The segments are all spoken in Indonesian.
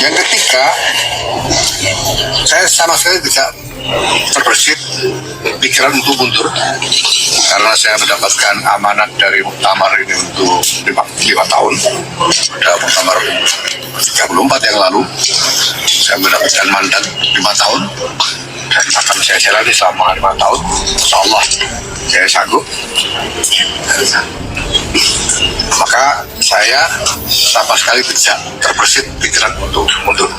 Yang ketiga, saya sama sekali tidak terbersit pikiran untuk mundur karena saya mendapatkan amanat dari muktamar ini untuk 5 tahun. Pada muktamar 34 yang lalu saya mendapatkan mandat 5 tahun dan akan saya jalani selama 5 tahun. Insya Allah saya sanggup. Maka saya sama sekali tidak terbersit pikiran untuk mundur.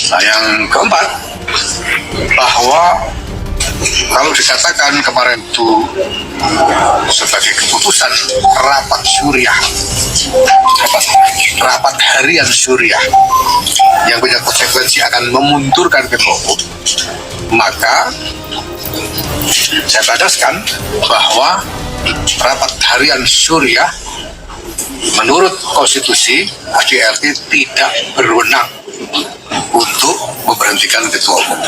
Nah, yang keempat, bahwa kalau dikatakan kemarin itu sebagai keputusan rapat syuriah, rapat harian syuriah yang punya konsekuensi akan memundurkan ketua umum, maka saya badaskan bahwa rapat harian syuriah menurut konstitusi ADRT tidak berwenang untuk memberhentikan ketua umum.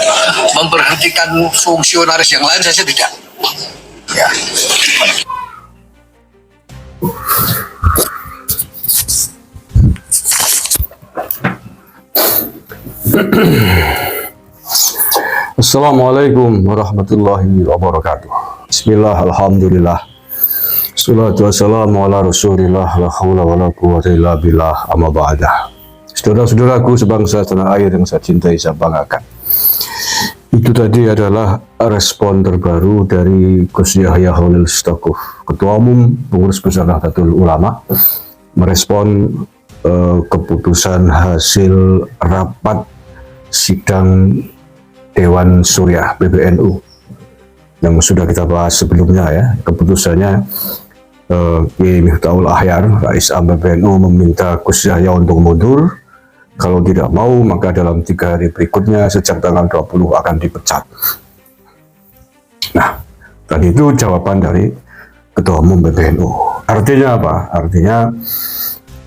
Memberhentikan fungsionaris yang lain saja tidak. Ya. Assalamualaikum warahmatullahi wabarakatuh. Bismillah, alhamdulillah. Salatu wassalamu ala rasulillah, la hawla wa la quwwata illa billah, amma ba'dah. Saudara-saudaraku sebangsa tanah air yang saya cintai, saya banggakan. Itu tadi adalah respon terbaru dari Gus Yahya Khalil Stakuf, Ketua Umum Pengurus Besar Nahdlatul Ulama, merespon keputusan hasil rapat sidang Dewan Syuriah PBNU yang sudah kita bahas sebelumnya ya. Keputusannya Kiai Miftahul Ahyar, Rais Am PBNU, meminta Gus Yahya untuk mundur. Kalau tidak mau, maka dalam 3 hari berikutnya sejak tanggal 20 akan dipecat. Nah, tadi itu jawaban dari Ketua Umum PBNU. Artinya apa? Artinya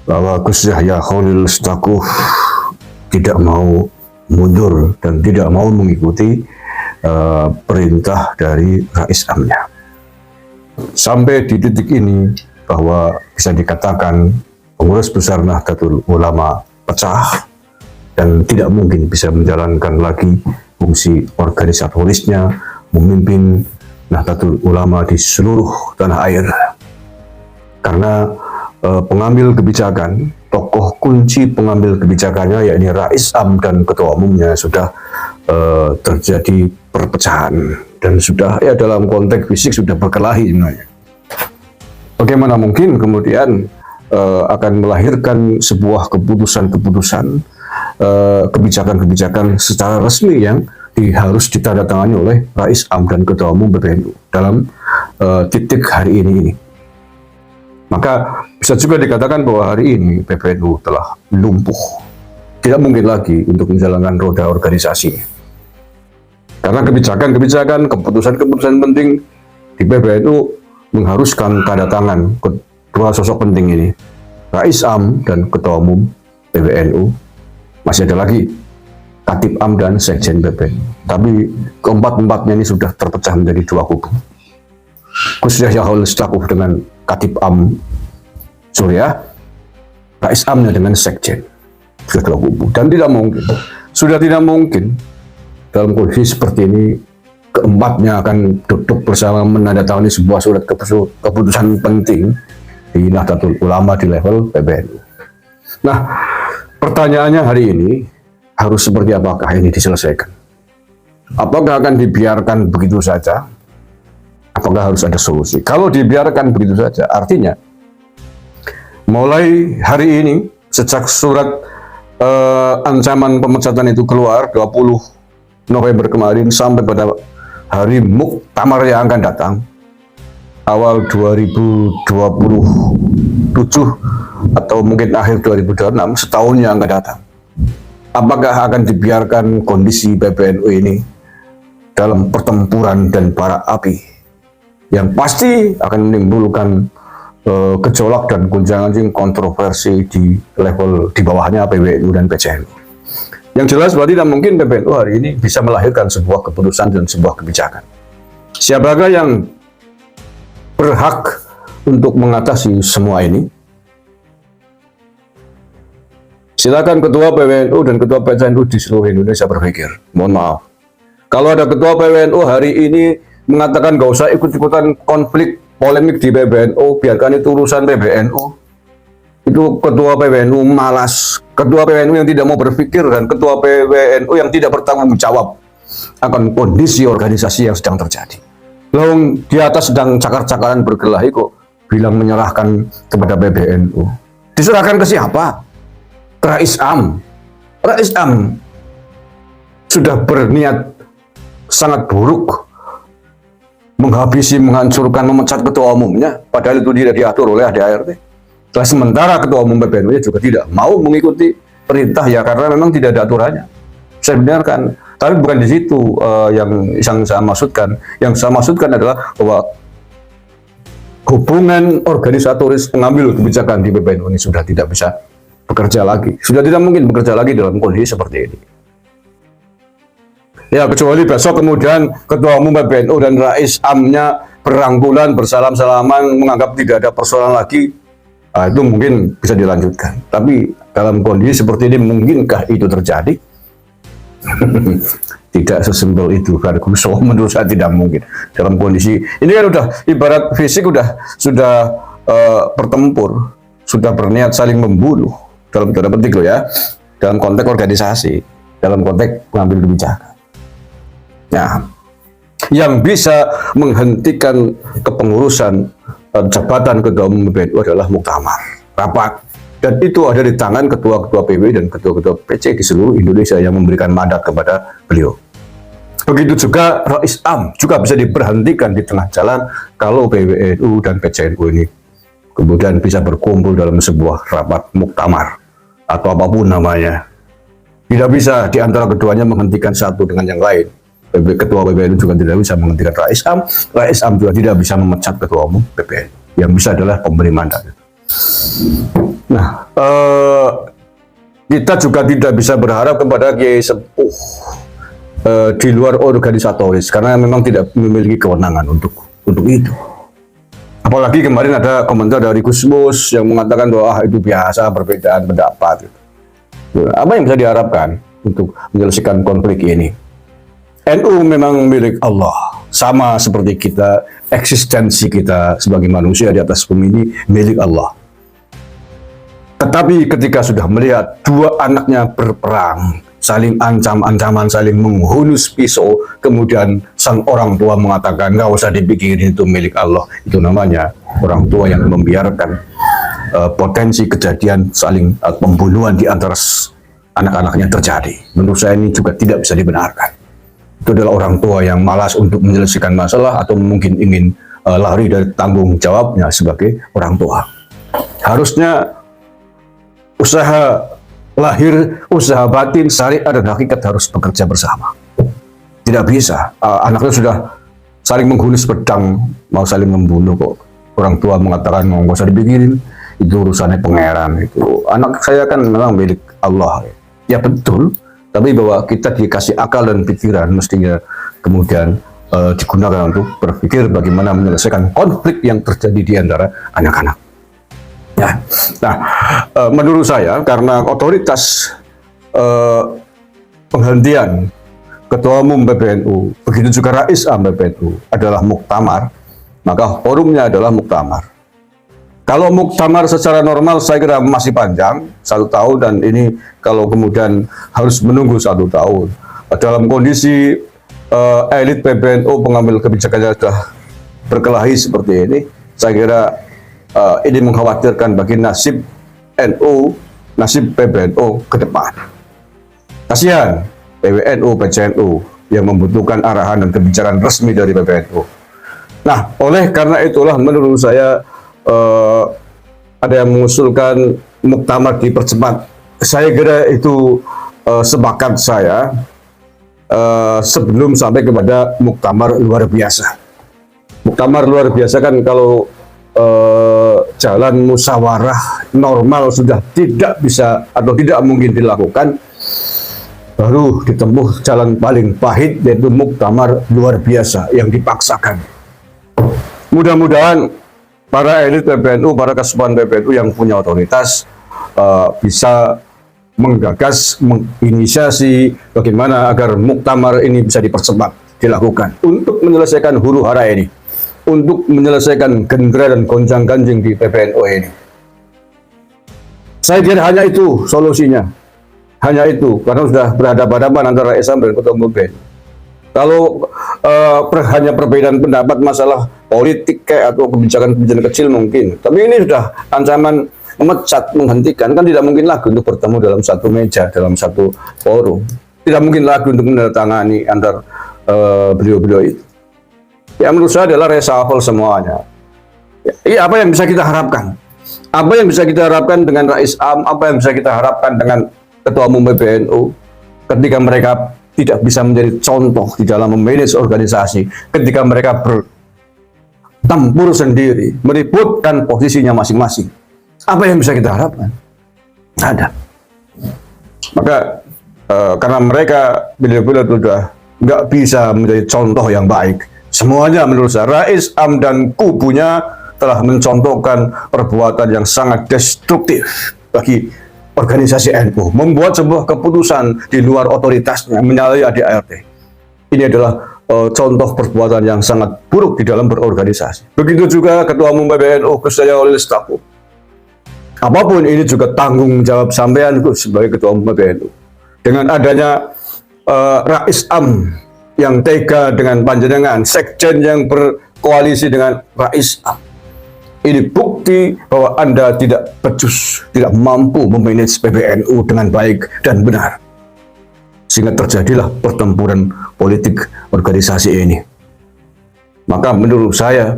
bahwa Gus Yahya Khalil Stakuf tidak mau mundur dan tidak mau mengikuti perintah dari Rais Amnya. Sampai di titik ini bahwa bisa dikatakan Pengurus Besar Nahdlatul Ulama pecah dan tidak mungkin bisa menjalankan lagi fungsi organisatorisnya memimpin Nahdlatul Ulama di seluruh tanah air. Karena pengambil kebijakan, tokoh kunci pengambil kebijakannya yakni Rais Am dan Ketua Umumnya sudah terjadi perpecahan dan sudah ya dalam konteks fisik sudah berkelahi sebenarnya. Bagaimana mungkin kemudian akan melahirkan sebuah keputusan-keputusan, kebijakan-kebijakan secara resmi yang harus ditandatangani oleh Rais Am dan Ketua Umum PBNU dalam titik hari ini. Maka bisa juga dikatakan bahwa hari ini PBNU telah lumpuh. Tidak mungkin lagi untuk menjalankan roda organisasi. Karena kebijakan-kebijakan, keputusan-keputusan penting di PBNU mengharuskan tanda tangan dua sosok penting ini, Rais Am dan Ketua Umum PBNU. Masih ada lagi Katib Am dan Sekjen PBNU. Tapi keempat-empatnya ini sudah terpecah menjadi 2 kubu. Gus Yahya Khalil Stakuf dengan Katib Am Syuriah, Rais Amnya dengan Sekjen, sudah 2 kubu. Dan sudah tidak mungkin dalam kondisi seperti ini keempatnya akan duduk bersama menandatangani sebuah surat keputusan penting di Nahdlatul Ulama di level PBNU. Nah, pertanyaannya hari ini harus seperti apakah ini diselesaikan? Apakah akan dibiarkan begitu saja? Apakah harus ada solusi? Kalau dibiarkan begitu saja, artinya mulai hari ini sejak surat ancaman pemecatan itu keluar 20 November kemarin sampai pada hari muktamar yang akan datang awal 2027 atau mungkin akhir 2026, setahun yang akan datang, apakah akan dibiarkan kondisi PBNU ini dalam pertempuran dan bara api yang pasti akan menimbulkan gejolak dan gonjang-ganjing kontroversi di level di bawahnya PBNU dan PCNU. Yang jelas berarti tidak mungkin PBNU hari ini bisa melahirkan sebuah keputusan dan sebuah kebijakan. Siapakah yang berhak untuk mengatasi semua ini? Silakan ketua PWNU dan ketua PCNU di seluruh Indonesia berpikir. Mohon maaf. Kalau ada ketua PWNU hari ini mengatakan gak usah ikut-ikutan konflik polemik di PBNU, biarkan itu urusan PBNU. Itu ketua PWNU malas, ketua PWNU yang tidak mau berpikir, dan ketua PWNU yang tidak bertanggung jawab akan kondisi organisasi yang sedang terjadi. Lalu di atas sedang cakar-cakaran berkelahi kok bilang menyerahkan kepada PBNU. Diserahkan ke siapa? Rais Am. Rais Am sudah berniat sangat buruk menghabisi, menghancurkan, memecat ketua umumnya, padahal itu tidak diatur oleh ADART. Nah, sementara ketua umum PBNU juga tidak mau mengikuti perintah ya karena memang tidak ada aturannya. Saya benarkan, tapi bukan di situ yang saya maksudkan. Yang saya maksudkan adalah bahwa hubungan organisatoris pengambil kebijakan di PBNU ini sudah tidak bisa bekerja lagi. Sudah tidak mungkin bekerja lagi dalam kondisi seperti ini. Ya, kecuali besok kemudian ketua umum PBNU dan Rais Am-nya berangkulan, bersalam-salaman, menganggap tidak ada persoalan lagi. Itu mungkin bisa dilanjutkan. Tapi dalam kondisi seperti ini, mungkinkah itu terjadi? Tidak sesimpel itu, Ferguson. Menurut saya tidak mungkin. Dalam kondisi ini kan udah ibarat fisik sudah bertempur, sudah berniat saling membunuh. Dalam tanda petik loh ya, dalam konteks organisasi, dalam konteks mengambil kebijakan. Nah, yang bisa menghentikan kepengurusan jabatan ketua umum PBNU adalah muktamar, rapat, dan itu ada di tangan ketua-ketua PW dan ketua-ketua PC di seluruh Indonesia yang memberikan mandat kepada beliau. Begitu juga Rais Am juga bisa diberhentikan di tengah jalan kalau PWNU dan PCNU ini kemudian bisa berkumpul dalam sebuah rapat muktamar atau apapun namanya. Tidak bisa di antara keduanya menghentikan satu dengan yang lain. Ketua PBNU juga tidak bisa menghentikan Rais Am. Rais Am juga tidak bisa memecat ketua umum PBNU. Yang bisa adalah pemberi mandat. Nah, kita juga tidak bisa berharap kepada Kiai Sepuh di luar organisatoris karena memang tidak memiliki kewenangan untuk itu. Apalagi kemarin ada komentar dari Gus Mus yang mengatakan bahwa itu biasa perbedaan pendapat. Apa yang bisa diharapkan untuk menyelesaikan konflik ini? NU memang milik Allah, sama seperti kita, eksistensi kita sebagai manusia di atas bumi ini milik Allah. Tetapi ketika sudah melihat dua anaknya berperang, saling ancam-ancaman, saling menghunus pisau, kemudian sang orang tua mengatakan, nggak usah dipikirin, itu milik Allah. Itu namanya orang tua yang membiarkan potensi kejadian saling pembunuhan di antara anak-anaknya terjadi. Menurut saya ini juga tidak bisa dibenarkan. Itu adalah orang tua yang malas untuk menyelesaikan masalah atau mungkin ingin lari dari tanggung jawabnya sebagai orang tua. Harusnya usaha lahir, usaha batin, syariat dan hakikat harus bekerja bersama. Tidak bisa anaknya sudah saling menghunus pedang, mau saling membunuh kok. Orang tua mengatakan nggak usah dipikirin, itu urusannya pangeran. Itu anak saya kan memang milik Allah. Ya betul, tapi bahwa kita dikasih akal dan pikiran mestinya kemudian digunakan untuk berpikir bagaimana menyelesaikan konflik yang terjadi di antara anak-anak. Ya. Nah, menurut saya karena otoritas penghentian ketua umum PBNU, begitu juga Rais Am PBNU adalah muktamar, maka forumnya adalah muktamar. Kalau muktamar secara normal saya kira masih panjang, 1 tahun, dan ini kalau kemudian harus menunggu 1 tahun. Dalam kondisi elit PBNU pengambil kebijakannya sudah berkelahi seperti ini, saya kira ini mengkhawatirkan bagi nasib NU, nasib PBNU ke depan. Kasihan PWNU, PCNU yang membutuhkan arahan dan kebijakan resmi dari PBNU. Nah, oleh karena itulah menurut saya ada yang mengusulkan muktamar dipercepat. Saya kira itu sepakat saya sebelum sampai kepada muktamar luar biasa. Muktamar luar biasa kan kalau jalan musyawarah normal sudah tidak bisa atau tidak mungkin dilakukan, baru ditempuh jalan paling pahit yaitu muktamar luar biasa yang dipaksakan. Mudah-mudahan para elit PBNU, para kesepuhan PBNU yang punya otoritas bisa menggagas, menginisiasi bagaimana agar muktamar ini bisa dipercepat dilakukan untuk menyelesaikan huru hara ini, untuk menyelesaikan gendera dan gonjang ganjing di PBNU ini. Saya kira hanya itu solusinya, hanya itu, karena sudah berhadapan-hadapan antara Islam dan Ketua Umum PBNU. Kalau hanya perbedaan pendapat masalah politik kayak atau kebijakan-kebijakan kecil mungkin, tapi ini sudah ancaman memecat, menghentikan, kan tidak mungkin lagi untuk bertemu dalam satu meja, dalam satu forum. Tidak mungkin lagi untuk menandatangani antar beliau-beliau itu. Ya menurut saya adalah reshuffle semuanya. Ya, apa yang bisa kita harapkan? Apa yang bisa kita harapkan dengan Rais Am? Apa yang bisa kita harapkan dengan Ketua Umum PBNU ketika mereka tidak bisa menjadi contoh di dalam memanage organisasi, ketika mereka bertempur sendiri, meributkan posisinya masing-masing? Apa yang bisa kita harapkan? Tidak ada. Maka karena mereka bila-bila sudah nggak bisa menjadi contoh yang baik, semuanya menurut saya Rais Am dan kubunya telah mencontohkan perbuatan yang sangat destruktif bagi organisasi NU, membuat sebuah keputusan di luar otoritasnya, menyalahi ADART. Ini adalah contoh perbuatan yang sangat buruk di dalam berorganisasi. Begitu juga Ketua Umum PBNU Gus Yahya Holil Stakuf. Apapun ini juga tanggung jawab sampean Gus sebagai Ketua Umum PBNU. Dengan adanya Rais Am yang tega dengan panjenengan, sekjen yang berkoalisi dengan Rais Am, ini bukti bahwa Anda tidak becus, tidak mampu memanage PBNU dengan baik dan benar. Sehingga terjadilah pertempuran politik organisasi ini. Maka menurut saya,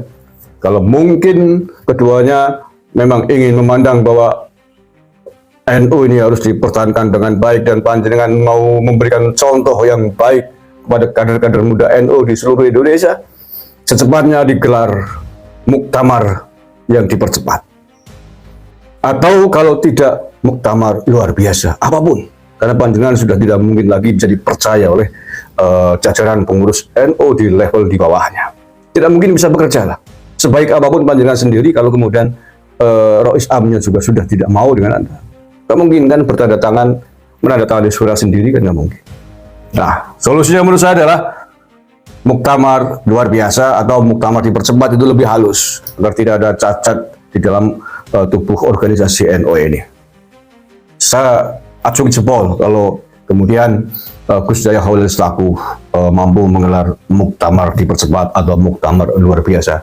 kalau mungkin keduanya memang ingin memandang bahwa NU ini harus dipertahankan dengan baik dan panjenengan mau memberikan contoh yang baik kepada kader-kader muda NU di seluruh Indonesia, secepatnya digelar muktamar yang dipercepat. Atau kalau tidak, muktamar luar biasa, apapun. Karena panjenengan sudah tidak mungkin lagi bisa dipercaya oleh jajaran pengurus NU di level di bawahnya. Tidak mungkin bisa bekerja lah. Sebaik apapun panjenengan sendiri, kalau kemudian Rais Am-nya juga sudah tidak mau dengan Anda. Tidak mungkin kan bertanda tangan, menandatangani surat sendiri kan tidak mungkin. Nah, solusinya menurut saya adalah muktamar luar biasa atau muktamar dipercepat, itu lebih halus agar tidak ada cacat di dalam tubuh organisasi NU ini. Saya acung jempol kalau kemudian Gus Yahya Holil Stakuf mampu menggelar muktamar dipercepat atau muktamar luar biasa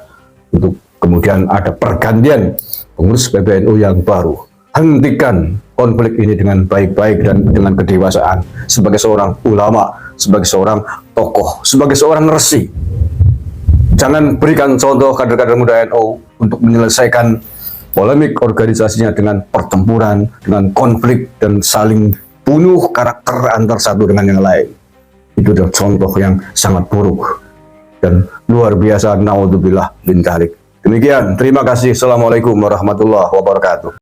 untuk kemudian ada pergantian pengurus PBNU yang baru. Hentikan konflik ini dengan baik-baik dan dengan kedewasaan sebagai seorang ulama, sebagai seorang tokoh, sebagai seorang resi. Jangan berikan contoh kader-kader muda NU untuk menyelesaikan polemik organisasinya dengan pertempuran, dengan konflik dan saling bunuh karakter antar satu dengan yang lain. Itu adalah contoh yang sangat buruk dan luar biasa. Naudzubillah min dzalik. Demikian, terima kasih. Assalamualaikum warahmatullahi wabarakatuh.